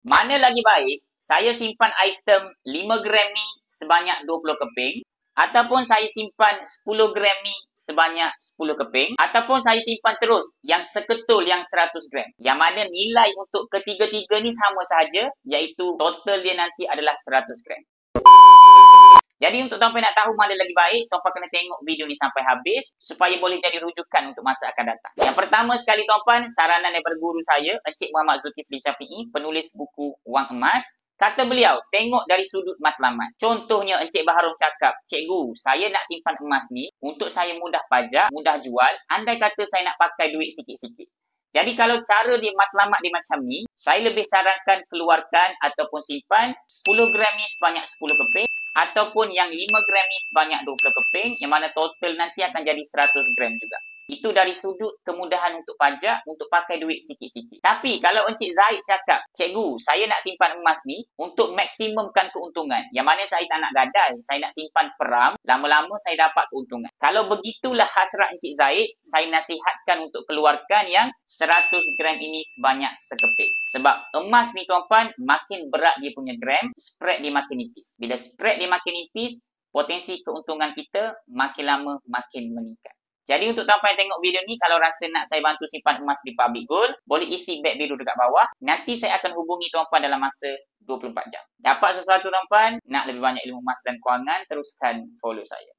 Mana lagi baik saya simpan item 5 gram ni sebanyak 20 keping, ataupun saya simpan 10 gram ni sebanyak 10 keping, ataupun saya simpan terus yang seketul yang 100 gram. Yang mana nilai untuk ketiga-tiga ni sama sahaja, iaitu total dia nanti adalah 100 gram. Jadi untuk tuan-puan nak tahu mana lagi baik, tuan-puan kena tengok video ni sampai habis supaya boleh jadi rujukan untuk masa akan datang. Yang pertama sekali tuan-puan, saranan daripada guru saya, Encik Muhammad Zulkifli Syafi'i, penulis buku Wang Emas. Kata beliau, tengok dari sudut matlamat. Contohnya Encik Baharul cakap, cikgu, saya nak simpan emas ni untuk saya mudah pajak, mudah jual, andai kata saya nak pakai duit sikit-sikit. Jadi kalau cara dia matlamat dia macam ni, saya lebih sarankan keluarkan ataupun simpan 10 gram ni sebanyak 10 keping, ataupun yang 5 gram ni sebanyak 20 keping, yang mana total nanti akan jadi 100 gram juga. Itu dari sudut kemudahan untuk pajak, untuk pakai duit sikit-sikit. Tapi kalau Encik Zahid cakap, cikgu, saya nak simpan emas ni untuk maksimumkan keuntungan. Yang mana saya tak nak gadai, saya nak simpan peram, lama-lama saya dapat keuntungan. Kalau begitulah hasrat Encik Zahid, saya nasihatkan untuk keluarkan yang 100 gram ini sebanyak sekeping. Sebab emas ni tuan-puan, makin berat dia punya gram, spread dia makin nipis. Bila spread dia makin nipis, potensi keuntungan kita makin lama makin meningkat. Jadi untuk tuan-puan yang tengok video ni, kalau rasa nak saya bantu simpan emas di Public Gold, boleh isi bet biru dekat bawah. Nanti saya akan hubungi tuan-puan dalam masa 24 jam. Dapat sesuatu tuan-puan, nak lebih banyak ilmu emas dan kewangan, teruskan follow saya.